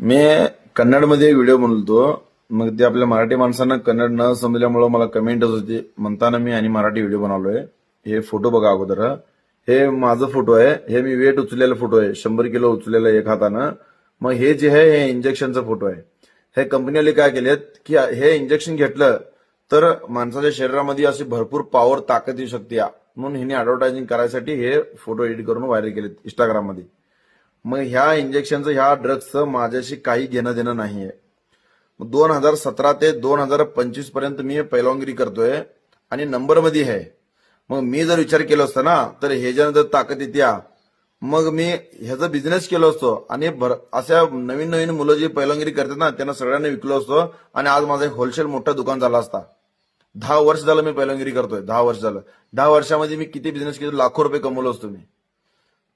मी कन्नडमध्ये एक व्हिडिओ बनवतो. मग ते आपल्या मराठी माणसांना कन्नड न समजल्यामुळे मला कमेंट होती. म्हणताना मी आणि मराठी व्हिडिओ बनवलोय. हे फोटो बघा अगोदर. हे माझा फोटो आहे. हे मी वेट उचललेला फोटो आहे. 100 किलो उचललेला एक हातानं. मग हे जे आहे हे इंजेक्शनचा फोटो आहे. हे कंपनीवाले काय केलेत की हे इंजेक्शन घेतलं तर माणसाच्या शरीरामध्ये अशी भरपूर पॉवर ताकद येऊ शकते म्हणून हिने ऍडव्हर्टायझिंग करायसाठी हे फोटो एडिट करून व्हायरल केलेत इंस्टाग्राममध्ये. मग ह्या इंजेक्शनचं ह्या ड्रग्सचं माझ्याशी काही घेणं देणं नाहीये. 2017 ते 2025 पर्यंत मी पैलवानगिरी करतोय आणि नंबरमध्ये आहे. मग मी जर विचार केला असता ना तर ह्याच्यानं जर ताकद येत्या मग मी ह्याचा बिझनेस केलो असतो आणि अशा नवीन नवीन मुलं जी पैलवानगिरी करतात ना त्यांना सगळ्यांना विकलो असतो आणि आज माझं एक होलसेल मोठं दुकान झालं असता. 10 वर्ष झालं मी पैलवानगिरी करतोय. 10 वर्ष झालं. 10 वर्षामध्ये मी किती बिझनेस केले, लाखो रुपये कमवलो असतो मी.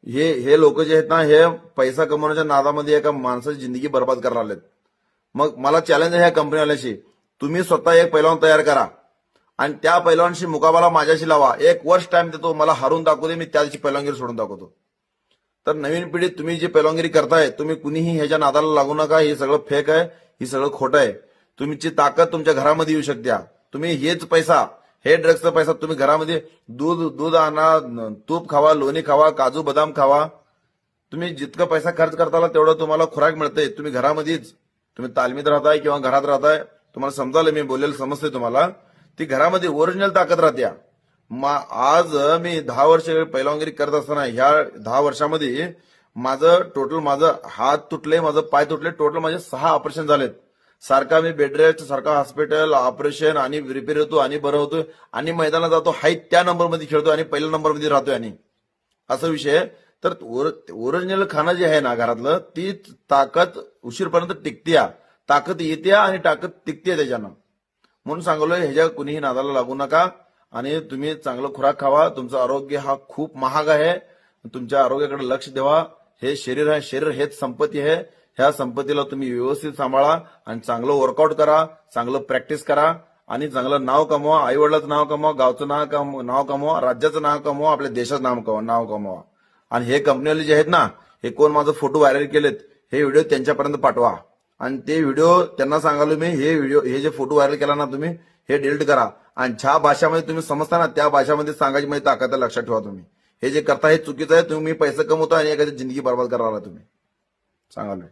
हे लोक जे आहेत ना हे पैसा कमवण्याच्या नादामध्ये एका माणसाची जिंदगी बर्बाद करायला आलेत. मग मला चॅलेंज आहे ह्या कंपनीवाल्याशी, तुम्ही स्वतः एक पैलवान तयार करा आणि त्या पैलवानशी मुकाबला माझ्याशी लावा. 1 वर्ष टाइम देतो, मला हरून दाखवते, मी त्या दिवशी पैलवानगिरी सोडून दाखवतो. तर नवीन पिढीत तुम्ही जी पैलवानगिरी करताय तुम्ही कुणीही ह्याच्या नादाला लागू नका. हे सगळं फेक आहे, हे सगळं खोटं आहे. तुमची ताकद तुमच्या घरामध्ये येऊ शकते. तुम्ही हेच पैसा, हे ड्रग्सचा पैसा तुम्ही घरामध्ये दूध आणा, तूप खावा, लोणी खावा, काजू बदाम खावा. तुम्ही जितका पैसा खर्च करताला तेवढं तुम्हाला खुराक मिळते. तुम्ही घरामध्येच, तुम्ही तालमीत राहताय किंवा घरात राहताय, तुम्हाला समजायला मी बोलेल समजते तुम्हाला. ती घरामध्ये ओरिजिनल ताकद राहत्या. आज मी 10 वर्ष पैलवानगिरी करत असताना ह्या 10 वर्षामध्ये माझं हात तुटले, माझं पाय तुटले, टोटल माझे 6 ऑपरेशन झालेत. सारखा मी बेडरेस्ट, सारखा हॉस्पिटल, ऑपरेशन आणि रिपेअर होतो आणि बरं होतो आणि मैदानात जातो, हाईट त्या नंबरमध्ये खेळतो आणि पहिल्या नंबरमध्ये राहतोय. आणि असा विषय. तर ओरिजिनल खाणं जे आहे ना घरातलं, ती ताकद उशीरपर्यंत टिकते. ताकद येते आणि ताकद टिकते त्याच्यानं. म्हणून सांगलोय ह्याच्या कुणीही नादाला लागू नका आणि तुम्ही चांगलं खुराक खावा. तुमचं आरोग्य हा खूप महाग आहे. तुमच्या आरोग्याकडे लक्ष द्यावा. हे शरीर आहे, शरीर हेच संपत्ती आहे. ह्या संपत्तीला तुम्ही व्यवस्थित सांभाळा आणि चांगलं वर्कआउट करा, चांगलं प्रॅक्टिस करा आणि चांगलं नाव कमवा. आई वडिलाचं नाव कमवा, गावचं नाव कमवा, राज्याचं नाव कमवा, आपल्या देशाचं नाव कमवा. आणि हे कंपनीवाले जे आहेत ना, हे कोण माझं फोटो व्हायरल केलेत, हे व्हिडिओ त्यांच्यापर्यंत पाठवा आणि ते व्हिडिओ त्यांना सांगालो मी, हे जे फोटो व्हायरल केला ना तुम्ही, हे डिलीट करा आणि ज्या भाषामध्ये तुम्ही समजता ना त्या भाषामध्ये सांगायची माझी ताकद आहे. लक्षात ठेवा. तुम्ही हे जे करता हे चुकीचं आहे. तुम्ही पैसे कमवता आणि एखादी जिंदगी बर्बाद करायला तुम्ही सांगालोय.